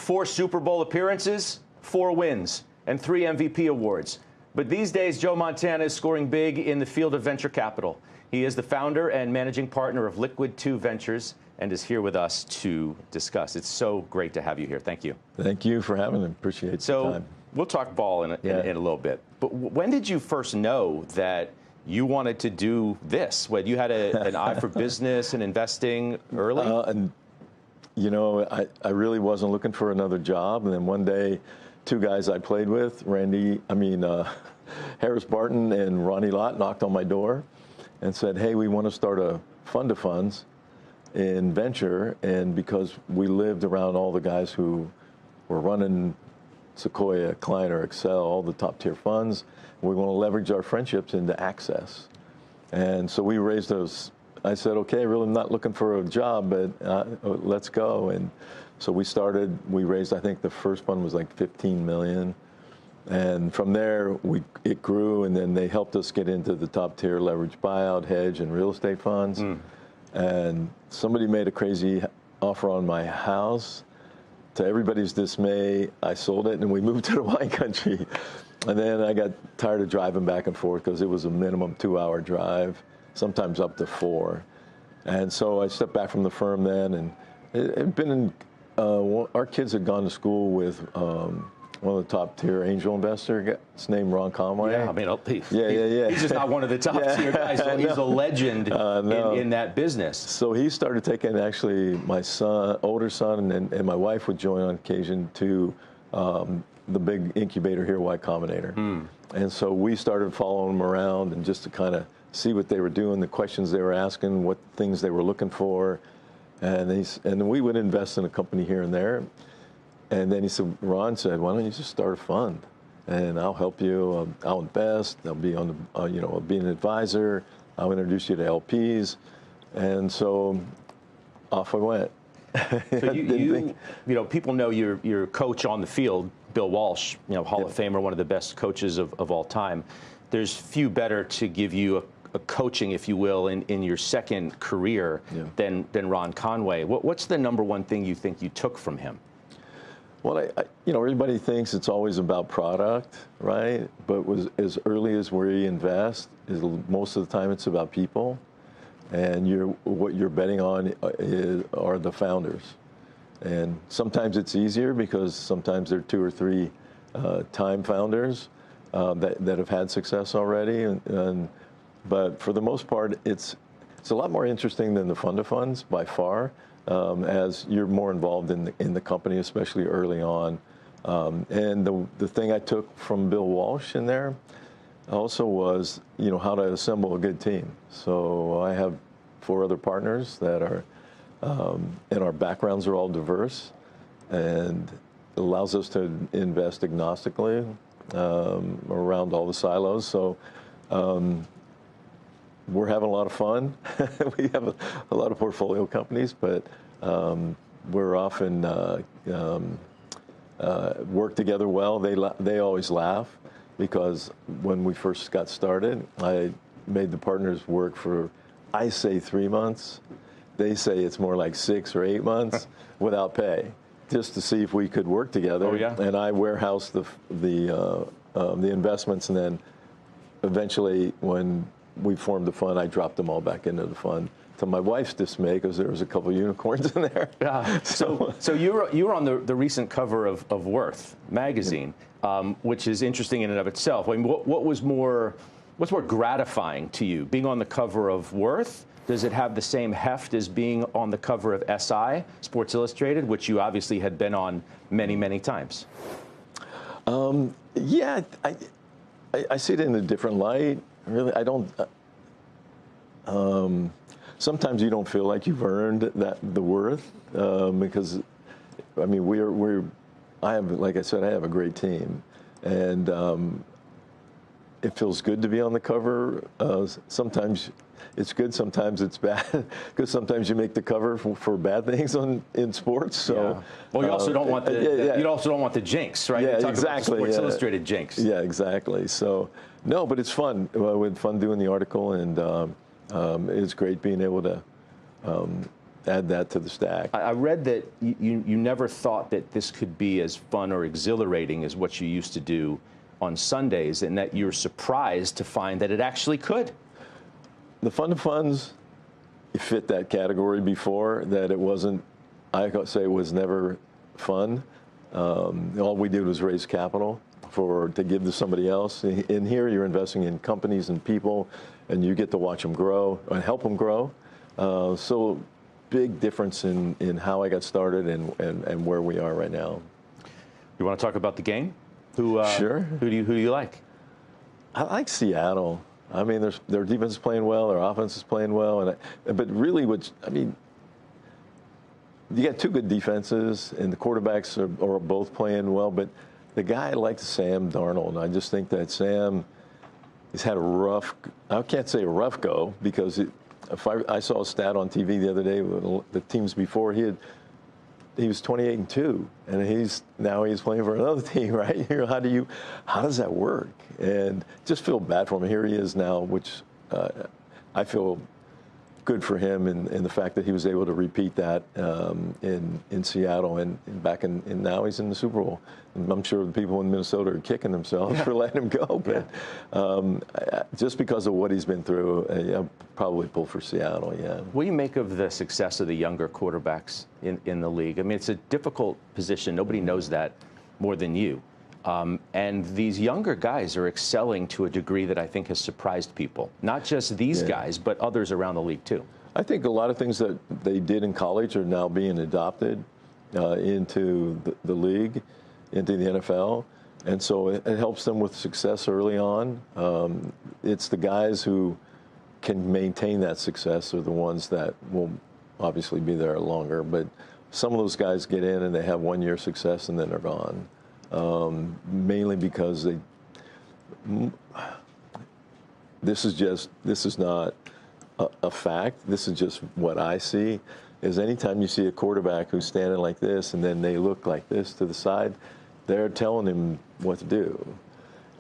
4 Super Bowl appearances, 4 wins, and 3 MVP awards. But these days, Joe Montana is scoring big in the field of venture capital. He is the founder and managing partner of Liquid 2 Ventures and is here with us to discuss. It's so great to have you here. Thank you. Thank you for having me. Appreciate the time. We'll talk ball in a little bit. But when did you first know that you wanted to do this? When you had an eye for business and investing early? And you know, I really wasn't looking for another job. And then one day, 2 guys I played with, Harris Barton and Ronnie Lott, knocked on my door and said, hey, we want to start a fund of funds in venture. And because we lived around all the guys who were running Sequoia, Kleiner, Excel, all the top tier funds, we want to leverage our friendships into access. And so we raised those. I said, okay, really, I'm not looking for a job, but let's go. And so we raised, I think the first one was like 15 million. And from there, it grew, and then they helped us get into the top tier leverage buyout, hedge, and real estate funds. And somebody made a crazy offer on my house. To everybody's dismay, I sold it, and we moved to the wine country. And then I got tired of driving back and forth because it was a minimum 2-hour drive, sometimes up to 4. And so I stepped back from the firm then, and it had been in, our kids had gone to school with one of the top tier angel investors. His name Ron Conway. Yeah, I mean, he's just not one of the top tier guys. So he's a legend in that business. So he started taking actually my son, older son, and my wife would join on occasion to the big incubator here, Y Combinator. And so we started following them around and just to kind of see what they were doing, the questions they were asking, what things they were looking for. And we would invest in a company here and there. And then Ron said, why don't you just start a fund? And I'll help you. I'll invest. I'll be on the, I'll be an advisor. I'll introduce you to LPs. And so off I went. So people know your coach on the field, Bill Walsh, Hall of Famer, one of the best coaches of all time. There's few better to give you a coaching, if you will, in your second career than Ron Conway. What's the #1 thing you think you took from him? Well, everybody thinks it's always about product, right? But as early as where you invest, most of the time it's about people. And what you're betting on are the founders. And sometimes it's easier because sometimes there are 2 or 3 time founders that have had success already. But for the most part, it's a lot more interesting than the fund of funds by far. As you're more involved in the company, especially early on. And the thing I took from Bill Walsh in there also was, how to assemble a good team. So I have 4 other partners that are, and our backgrounds are all diverse, and it allows us to invest agnostically around all the silos. So we're having a lot of fun. We have a lot of portfolio companies, but we're often work together well. They always laugh because when we first got started, I made the partners work for, I say 3 months. They say it's more like 6 or 8 months without pay, just to see if we could work together. Oh, yeah. And I warehouse the investments, and then eventually when we formed the fund, I dropped them all back into the fund, to my wife's dismay, because there was a couple of unicorns in there. Yeah. So you were on the recent cover of Worth magazine, which is interesting in and of itself. I mean, what's more gratifying to you, being on the cover of Worth? Does it have the same heft as being on the cover of SI, Sports Illustrated, which you obviously had been on many, many times? Yeah, I see it in a different light. Really, I don't. Sometimes you don't feel like you've earned the worth because, I mean, like I said, I have a great team, and it feels good to be on the cover. Sometimes it's good, sometimes it's bad, because sometimes you make the cover for bad things in sports. So, yeah. Well, you also don't want you also don't want the jinx, right? Yeah, you talk exactly. About the Sports Illustrated jinx. Yeah, exactly. So, no, but it's fun. We had fun doing the article, and it's great being able to add that to the stack. I read that you never thought that this could be as fun or exhilarating as what you used to do on Sundays, and that you're surprised to find that it actually could. The fun of funds fit that category before, that it wasn't, I could say it was never fun. All we did was raise capital to give to somebody else. In here, you're investing in companies and people, and you get to watch them grow and help them grow. So big difference in how I got started and where we are right now. You want to talk about the game? Sure. Who do you like? I like Seattle. I mean, their defense is playing well, their offense is playing well, but really, you got two good defenses, and the quarterbacks are both playing well. But the guy I like is Sam Darnold. I just think that Sam has had I can't say a rough go, because I saw a stat on TV the other day with the teams before, he was 28-2, and he's playing for another team, right? How does that work? And just feel bad for him. Here he is now, which I feel good for him, and the fact that he was able to repeat that in Seattle and now he's in the Super Bowl. And I'm sure the people in Minnesota are kicking themselves for letting him go, but just because of what he's been through, I'll probably pull for Seattle. Yeah. What do you make of the success of the younger quarterbacks in the league? I mean, it's a difficult position. Nobody knows that more than you. And these younger guys are excelling to a degree that I think has surprised people. Not just these guys, but others around the league, too. I think a lot of things that they did in college are now being adopted into the league, into the NFL. And so it helps them with success early on. It's the guys who can maintain that success are the ones that will obviously be there longer. But some of those guys get in and they have 1 year success and then they're gone. Mainly because this is not a fact. This is just what I see, is anytime you see a quarterback who's standing like this and then they look like this to the side, they're telling him what to do.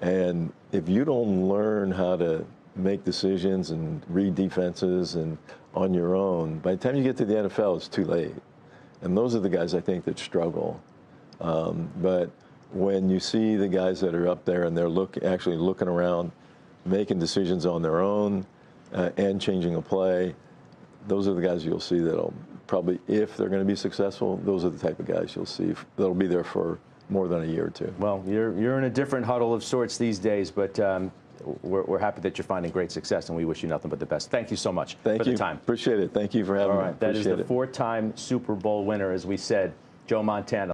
And if you don't learn how to make decisions and read defenses and on your own, by the time you get to the NFL, it's too late. And those are the guys I think that struggle. But when you see the guys that are up there and they're actually looking around, making decisions on their own and changing a play, those are the guys you'll see that'll probably, if they're going to be successful, those are the type of guys you'll see that'll be there for more than a year or two. Well, you're in a different huddle of sorts these days, but we're happy that you're finding great success, and we wish you nothing but the best. Thank you so much for the time. Appreciate it. Thank you for having me. All right, that is the 4-time Super Bowl winner, as we said, Joe Montana.